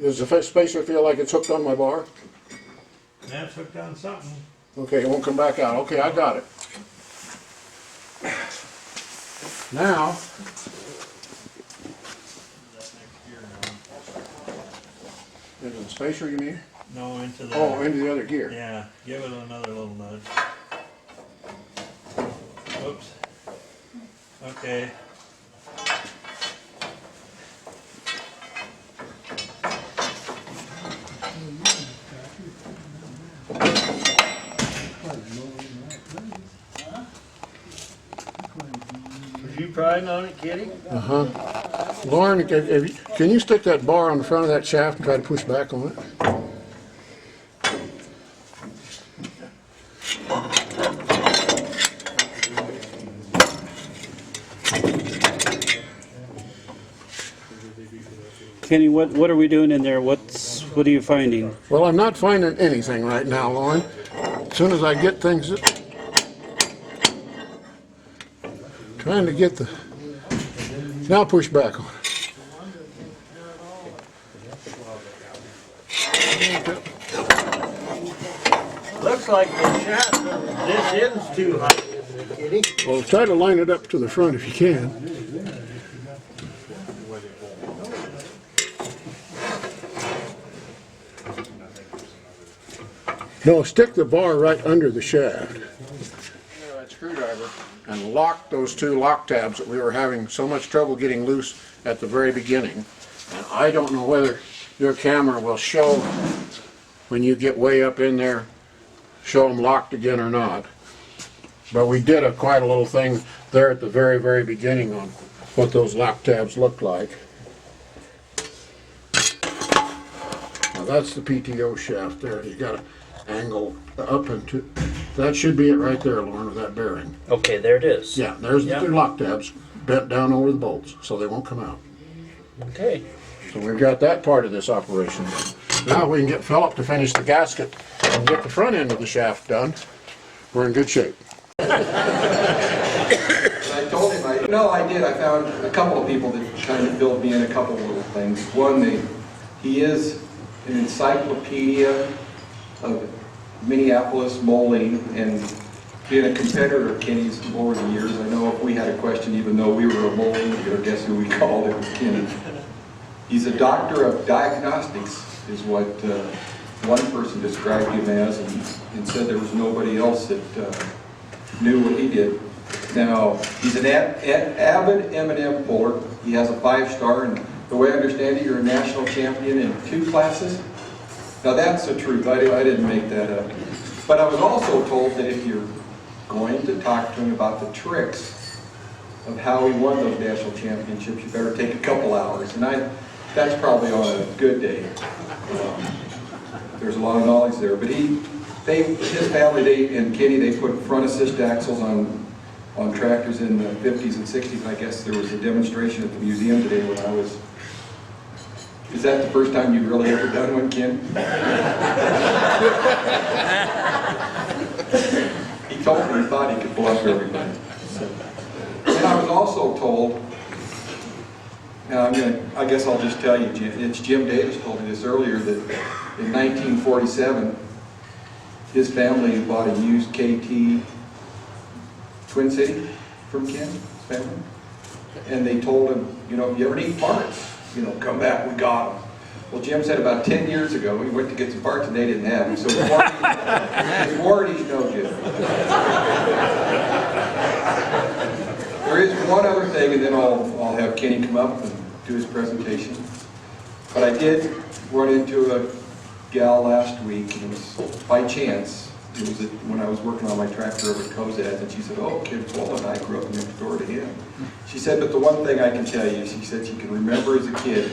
Does the spacer feel like it's hooked on my bar? That's hooked on something. Okay, it won't come back out. Okay, I got it. Now, into the spacer, you mean? No, into the... Oh, into the other gear. Yeah, give it another little nudge. Oops. Okay. Was you prying on it, Kitty? Uh-huh. Lauren, can you stick that bar on the front of that shaft and try to push back on it? Kenny, what are we doing in there? What are you finding? Well, I'm not finding anything right now, Lauren. As soon as I get things... Trying to get the... Now push back on it. Looks like the shaft of this end's too high, isn't it, Kitty? Well, try to line it up to the front if you can. No, stick the bar right under the shaft. That screwdriver and lock those two lock tabs that we were having so much trouble getting loose at the very beginning. And I don't know whether your camera will show when you get way up in there, show them locked again or not. But we did quite a little thing there at the very, very beginning on what those lock tabs look like. Now that's the PTO shaft there. You got to angle up into, that should be it right there, Lauren, with that bearing. Okay, there it is. Yeah, there's the two lock tabs bent down over the bolts so they won't come out. Okay. So we've got that part of this operation done. Now we can get Philip to finish the gasket and get the front end of the shaft done. We're in good shape. I told him, I did. I found a couple of people that kind of filled me in a couple of little things. One, he is an encyclopedia of Minneapolis-Moline, and being a competitor of Kenny's over the years, I know if we had a question, even though we were a Moline, guess who we called? It was Kenny. He's a doctor of diagnostics, is what one person described him as, and said there was nobody else that knew what he did. Now, he's an avid M&M puller. He has a 5-star, and the way I understand it, you're a national champion in 2 classes. Now that's the truth, I didn't make that up. But I was also told that if you're going to talk to him about the tricks of how he won those national championships, you better take a couple hours. And that's probably on a good day. There's a lot of knowledge there. But his family, and Kenny, they put front assist axles on tractors in the 50s and 60s. I guess there was a demonstration at the museum today when I was... Is that the first time you've really ever done one, Ken? He told me he thought he could bluff everybody. And I was also told, and I guess I'll just tell you, it's Jim Davis told me this earlier, that in 1947, his family bought a used KT Twin City from Ken's family. And they told him, if you ever need parts, come back, we got them. Well, Jim said about 10 years ago, he went to get some parts and they didn't have them. So his warranty's no good. There is one other thing, and then I'll have Kenny come up and do his presentation. But I did run into a gal last week, and it was by chance. It was when I was working on my tractor over at Cozad, and she said, "Oh, Ken Foland, I grew up next door to him." She said, "But the one thing I can tell you," she said she can remember as a kid,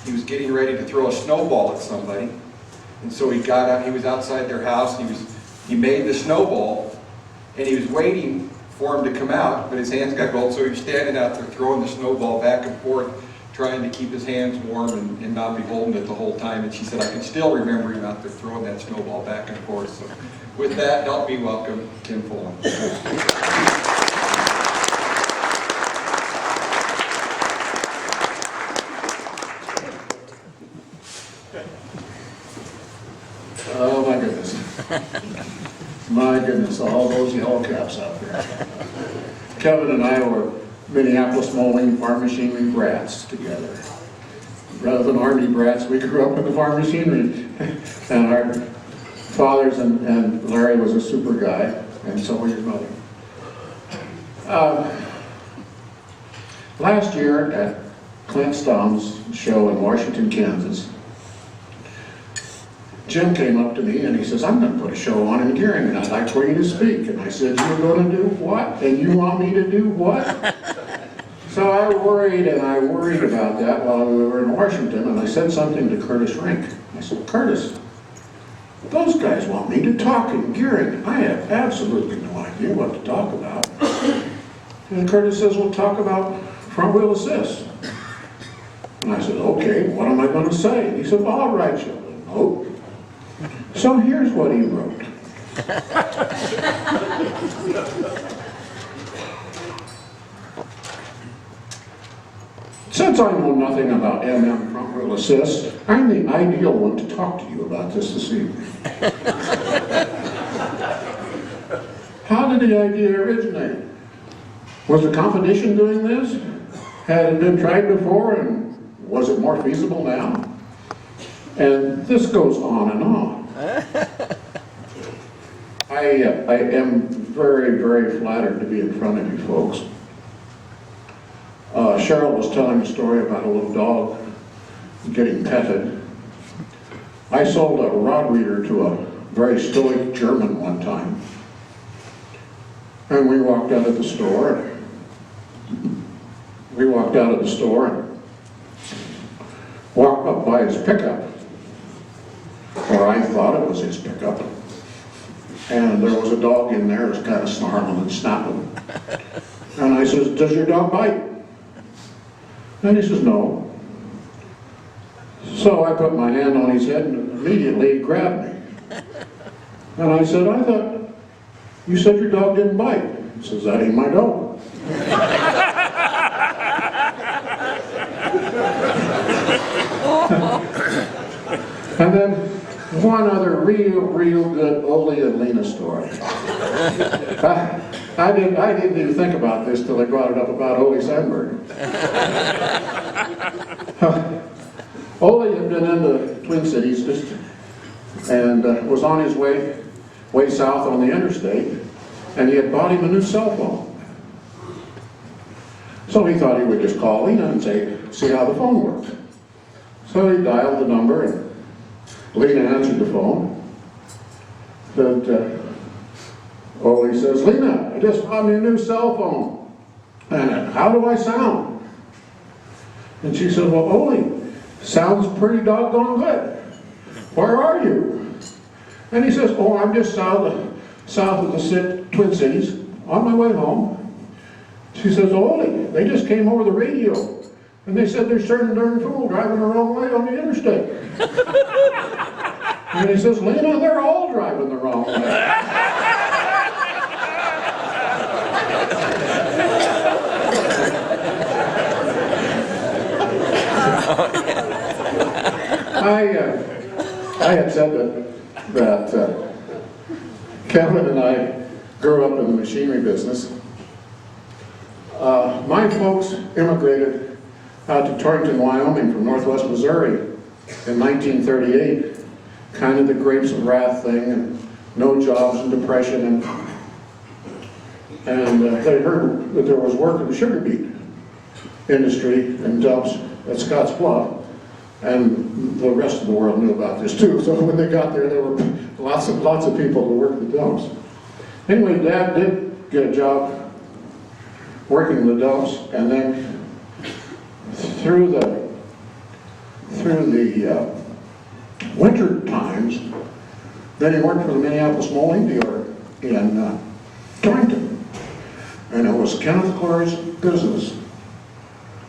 he was getting ready to throw a snowball at somebody, and so he got out. He was outside their house. He made the snowball, and he was waiting for him to come out, but his hands got cold, so he was standing out there throwing the snowball back and forth, trying to keep his hands warm and not be holding it the whole time. And she said, "I can still remember him out there throwing that snowball back and forth." So with that, help me welcome Ken Foland. My goodness, all those yellow caps out there. Kevin and I were Minneapolis-Moline farm machinery brats together. Rather than Army brats, we grew up in the farm machinery. And our fathers, and Larry was a super guy, and so was your mother. Last year at Clint Stom's show in Washington, Kansas, Jim came up to me and he says, I'm going to put a show on in Gearing and I'd like for you to speak. And I said, you're going to do what? And you want me to do what? So I worried about that while we were in Washington, and I said something to Curtis Rink. I said, Curtis, those guys want me to talk in Gearing. I have absolutely no idea what to talk about. And Curtis says, we'll talk about front wheel assist. And I said, okay, what am I going to say? He said, well, all right, Sheldon. Nope. So here's what he wrote. Since I know nothing about MM front wheel assist, I'm the ideal one to talk to you about this evening. How did the idea originate? Was the competition doing this? Had it been tried before, and was it more feasible now? And this goes on and on. I am very, very flattered to be in front of you folks. Cheryl was telling a story about a little dog getting petted. I sold a rod reader to a very stoic German one time. And we walked out of the store. Walked up by his pickup, or I thought it was his pickup. And there was a dog in there that was kind of snarling and snapping. And I says, does your dog bite? And he says, no. So I put my hand on his head and immediately he grabbed me. And I said, I thought you said your dog didn't bite. He says, that ain't my dog. And then one other real good Ole and Lena story. I didn't even think about this till I brought it up about Ole Sandberg. Ole had been in the Twin Cities and was on his way south on the interstate, and he had bought him a new cell phone. So he thought he would just call Lena and see how the phone worked. So he dialed the number, and Lena answered the phone. But Ole says, Lena, I just bought me a new cell phone. And how do I sound? And she said, well, Ole, sounds pretty doggone good. Where are you? And he says, oh, I'm just south of the Twin Cities, on my way home. She says, Ole, they just came over the radio, and they said there's certain darn fool driving the wrong way on the interstate. And he says, Lena, they're all driving the wrong way. I had said that Kevin and I grew up in the machinery business. My folks immigrated out to Torrington, Wyoming from northwest Missouri in 1938. Kind of the grapes of wrath thing, and no jobs and depression. And they heard that there was work in the sugar beet industry and dumps at Scottsbluff. And the rest of the world knew about this too. So when they got there were lots of people to work the dumps. Anyway, Dad did get a job working the dumps, and then through the winter times, then he worked for the Minneapolis-Moline dealer in Torrington, and it was Kenneth Clare's business,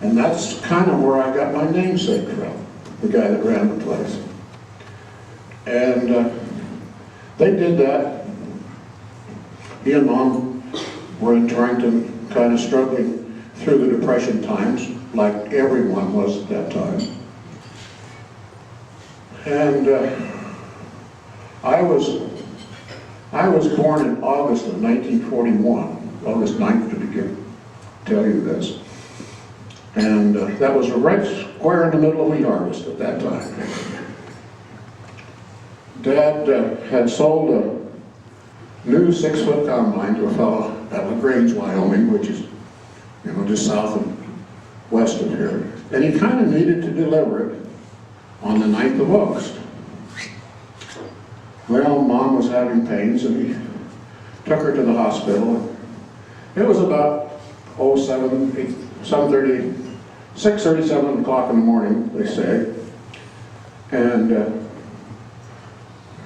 and that's kind of where I got my namesake from, the guy that ran the place. And they did that. He and Mom were in Torrington, kind of struggling through the Depression times, like everyone was at that time. And I was I was born in August of 1941, August 9th to tell you this. And that was right square in the middle of wheat harvest at that time. Dad had sold a new 6-foot combine to a fellow at LaGrange, Wyoming, which is, just south and west of here. And he kind of needed to deliver it on the 9th of August. Well, Mom was having pains, and he took her to the hospital. It was about 6:30, 7 o'clock in the morning, they say. And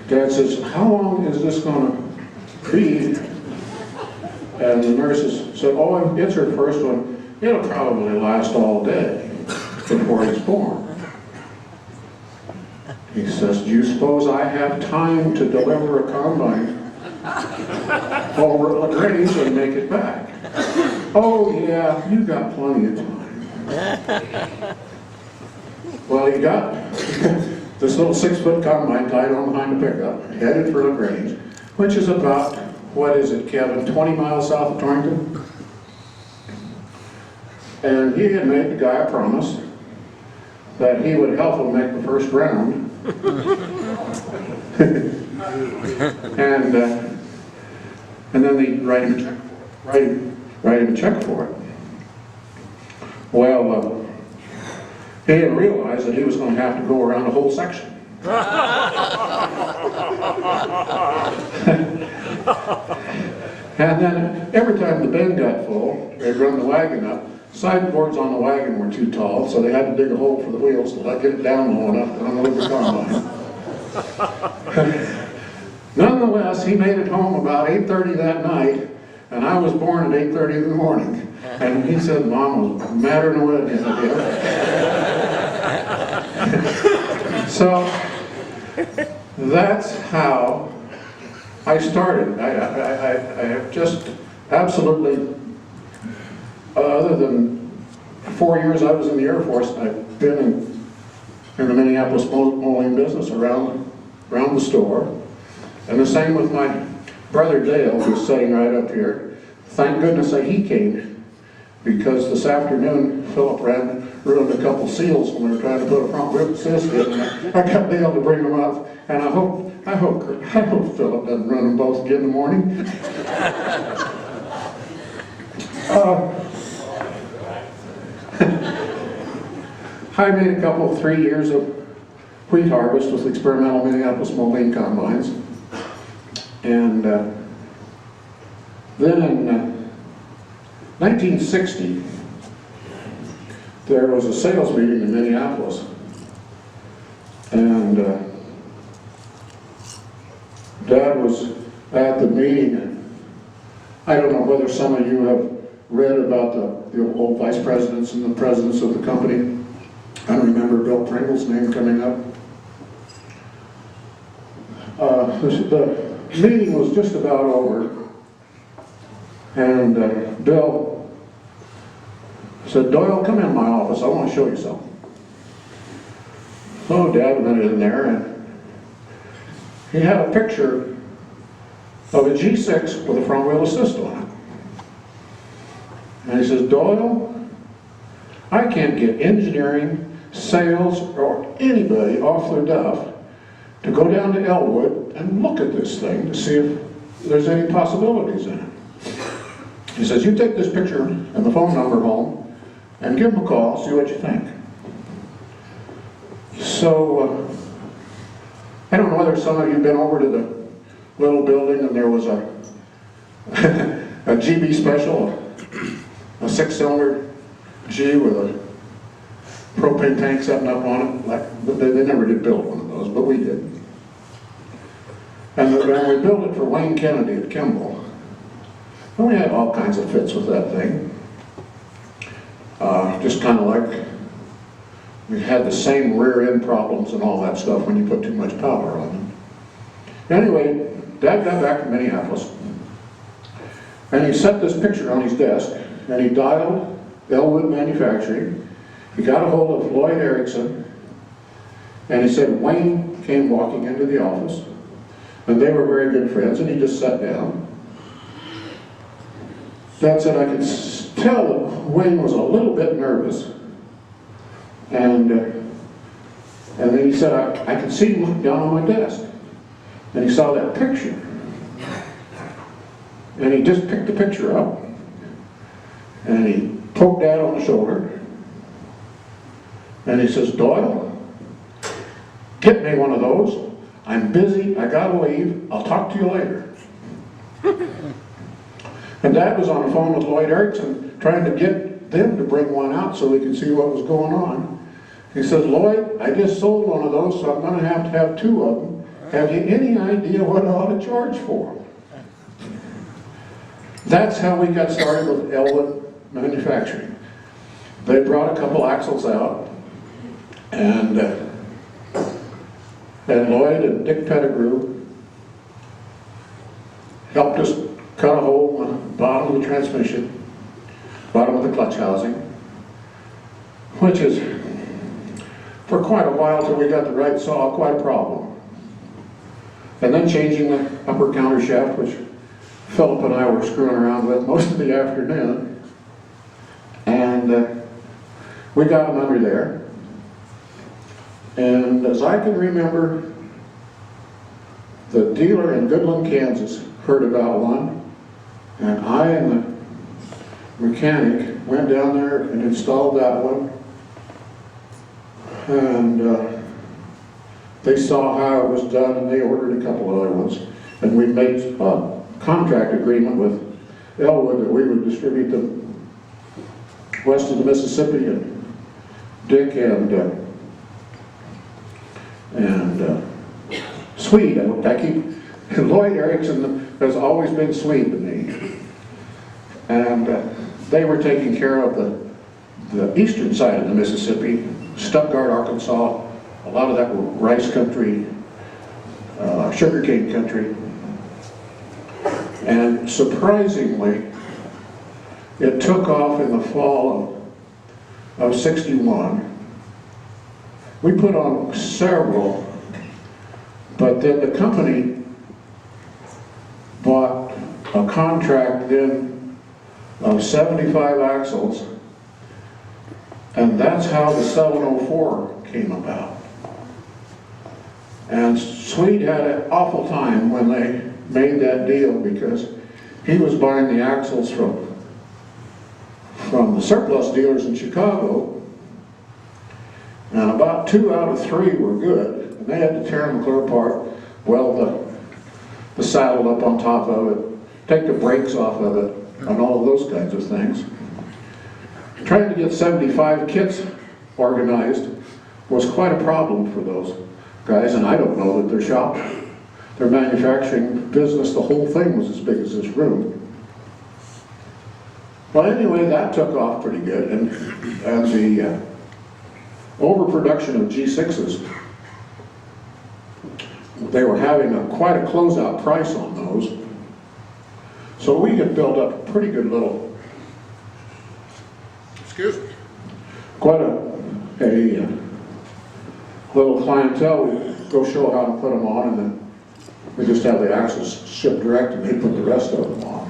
Dad says, "How long is this going to be?" And the nurses said, "Oh, it's her first one. It'll probably last all day before he's born." He says, "Do you suppose I have time to deliver a combine over at LaGrange and make it back?" "Oh yeah, you got plenty of time." Well, he got this little 6-foot combine tied on behind the pickup, headed for LaGrange, which is about, what is it, Kevin, 20 miles south of Torrington? And he had made the guy a promise that he would help him make the first round. And then they'd write him a check for it. Well, he didn't realize that he was going to have to go around the whole section. And then every time the bin got full, they'd run the wagon up. Sideboards on the wagon were too tall, so they had to dig a hole for the wheels to get it down low enough to unload the combine. Nonetheless, he made it home about 8:30 that night, and I was born at 8:30 in the morning. And he said Mom was madder than a wedding. So that's how I started. I have just absolutely, other than 4 years I was in the Air Force, I've been in the Minneapolis-Moline business around the store. And the same with my brother Dale, who's sitting right up here. Thank goodness that he came, because this afternoon Philip ruined a couple seals when we were trying to put a front wheel assist in. I got Dale to bring them up, and I hope Philip doesn't run them both again in the morning. I made a couple, 3 years of wheat harvest with experimental Minneapolis-Moline combines. And then in 1960, there was a sales meeting in Minneapolis. And Dad was at the meeting, and I don't know whether some of you have read about the old vice presidents and the presidents of the company. I don't remember Bill Pringle's name coming up. The meeting was just about over, and Bill said, "Doyle, come in my office, I want to show you something." So Dad went in there, and he had a picture of a G6 with a front wheel assist on it. And he says, "Doyle, I can't get engineering, sales, or anybody off their duff to go down to Elwood and look at this thing to see if there's any possibilities in it." He says, "You take this picture and the phone number home and give them a call, see what you think." So, I don't know whether some of you have been over to the little building and there was a GB special, a 6-cylinder G with a propane tank setting up on it. They never did build one of those, but we did. And we built it for Wayne Kennedy at Kimball. And we had all kinds of fits with that thing. Just kind of like, we had the same rear end problems and all that stuff when you put too much power on them. Anyway, Dad got back from Minneapolis, and he set this picture on his desk, and he dialed Elwood Manufacturing. He got a hold of Lloyd Erickson, and he said Wayne came walking into the office. And they were very good friends, and he just sat down. Dad said I could tell that Wayne was a little bit nervous. And then he said, I could see him look down on my desk. And he saw that picture. And he just picked the picture up. And he poked Dad on the shoulder. And he says, Doyle, get me one of those. I'm busy, I gotta leave, I'll talk to you later. And Dad was on the phone with Lloyd Erickson trying to get them to bring one out so we could see what was going on. He says, Lloyd, I just sold one of those, so I'm gonna have two of them. Have you any idea what I ought to charge for them? That's how we got started with Elwood Manufacturing. They brought a couple axles out, and Lloyd and Dick Pettigrew helped us cut a hole in the bottom of the transmission, bottom of the clutch housing, which is, for quite a while till we got the right saw, quite a problem. And then changing the upper counter shaft, which Philip and I were screwing around with most of the afternoon. And we got them under there. And as I can remember, the dealer in Goodland, Kansas heard about one, and I and the mechanic went down there and installed that one. And they saw how it was done, and they ordered a couple other ones. And we made a contract agreement with Elwood that we would distribute them west of the Mississippi, and Dick and Swede. I keep Lloyd Erickson has always been Swede to me, and they were taking care of the eastern side of the Mississippi, Stuttgart, Arkansas. A lot of that were rice country, sugarcane country, and surprisingly, it took off in the fall of '61. We put on several, but then the company bought a contract then of 75 axles, and that's how the 704 came about. And Swede had an awful time when they made that deal, because he was buying the axles from the surplus dealers in Chicago, and about 2 out of 3 were good, and they had to tear them clear apart, weld the saddle up on top of it, take the brakes off of it, and all of those kinds of things. Trying to get 75 kits organized was quite a problem for those guys, and I don't know that their shop, their manufacturing business, the whole thing was as big as this room. Well, anyway, that took off pretty good, and the overproduction of G6s, they were having quite a closeout price on those, so we had built up a pretty good little, quite a little clientele. We'd go show how to put them on, and then we just have the axles shipped direct, and they put the rest of them on.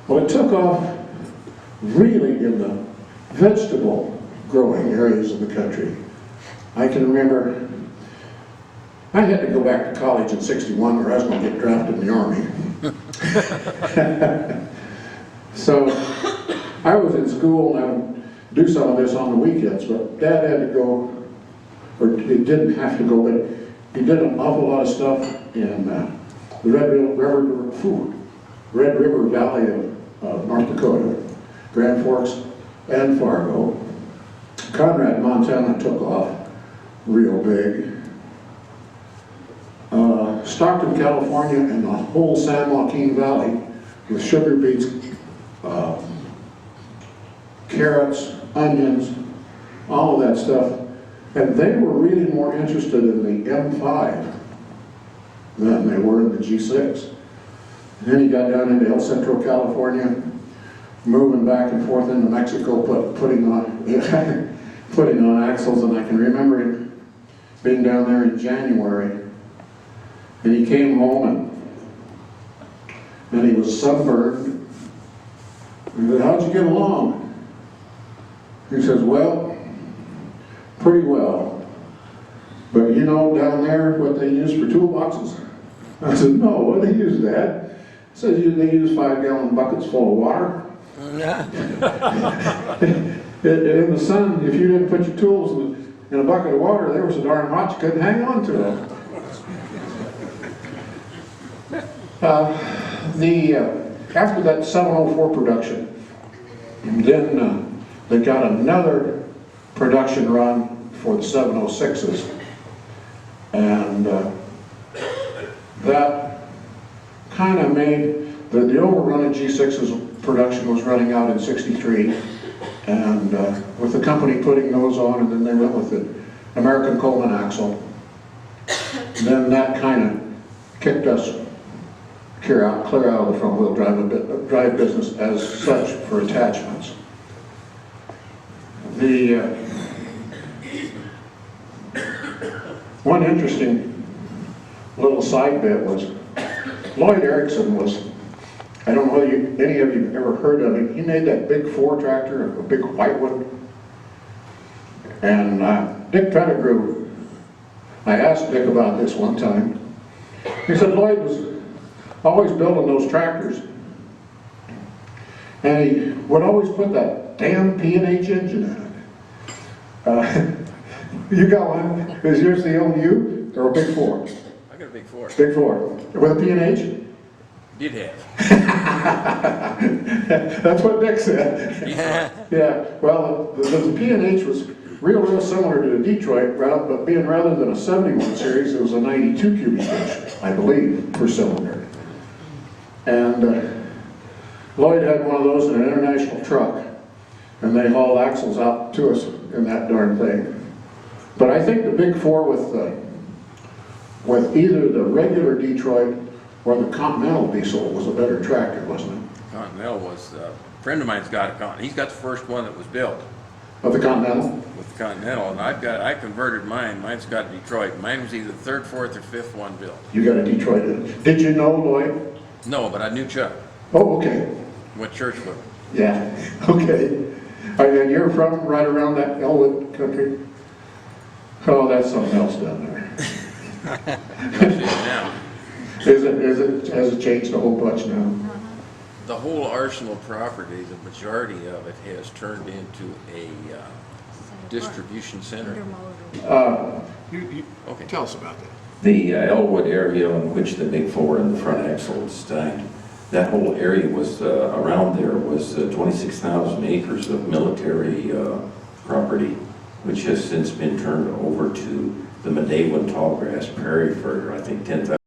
Well, it took off really in the vegetable growing areas of the country. I can remember I had to go back to college in '61, or I was going to get drafted in the Army. So I was in school, and I would do some of this on the weekends, but Dad had to go, or he didn't have to go, but he did an awful lot of stuff in the Red River Valley of North Dakota, Grand Forks, and Fargo. Conrad, Montana took off real big. Stockton, California, and the whole San Joaquin Valley with sugar beets, carrots, onions, all of that stuff. And they were really more interested in the M5 than they were in the G6. And then he got down into El Centro, California, moving back and forth into Mexico, putting on axles. And I can remember him being down there in January, And he came home and he was sunburned. I said, how'd you get along? He says, well, pretty well. But you know down there what they use for toolboxes? I said, no, what do they use, Dad? He says they use 5-gallon buckets full of water. In the sun, if you didn't put your tools in a bucket of water, they were so darn hot you couldn't hang on to them. After that 704 production, then they got another production run for the 706s, and that kind of made the overrun of G6's production was running out in '63, and with the company putting those on, and then they went with the American Coleman axle. Then that kind of kicked us clear out of the front wheel drive business as such for attachments. The one interesting little side bit was Lloyd Erickson was, I don't know whether any of you have ever heard of him. He made that big 4 tractor, a big white one. And Dick Pettigrew, I asked Dick about this one time. He said Lloyd was always building those tractors. And he would always put that damn P&H engine in it. You got one? Is yours the LU or a big 4? I got a big 4. Big 4. With a P&H? Did have. That's what Dick said. Yeah, well, the P&H was real similar to the Detroit route, but being rather than a 71 series, it was a 92 cubic inch, I believe, per cylinder. And Lloyd had one of those in an international truck, and they hauled axles out to us in that darn thing. But I think the big 4 with either the regular Detroit or the Continental diesel was a better tractor, wasn't it? Continental was, a friend of mine's got a Continental. He's got the first one that was built Of the Continental? with the Continental, and I converted mine. Mine's got a Detroit. Mine was either the 3rd, 4th, or 5th one built. You got a Detroit. Did you know Lloyd? No, but I knew Chuck. Oh, okay. Went church with him. Yeah, okay. And you're from right around that Elwood country? Oh, that's something else down there. Now, Has it changed a whole bunch now? the whole arsenal property, the majority of it has turned into a distribution center. Okay. Tell us about that. The Elwood area on which the big 4 and the front axle was stacked, that whole area was, around there was 26,000 acres of military property, which has since been turned over to the Medewan Tallgrass Prairie for, I think, 10,000.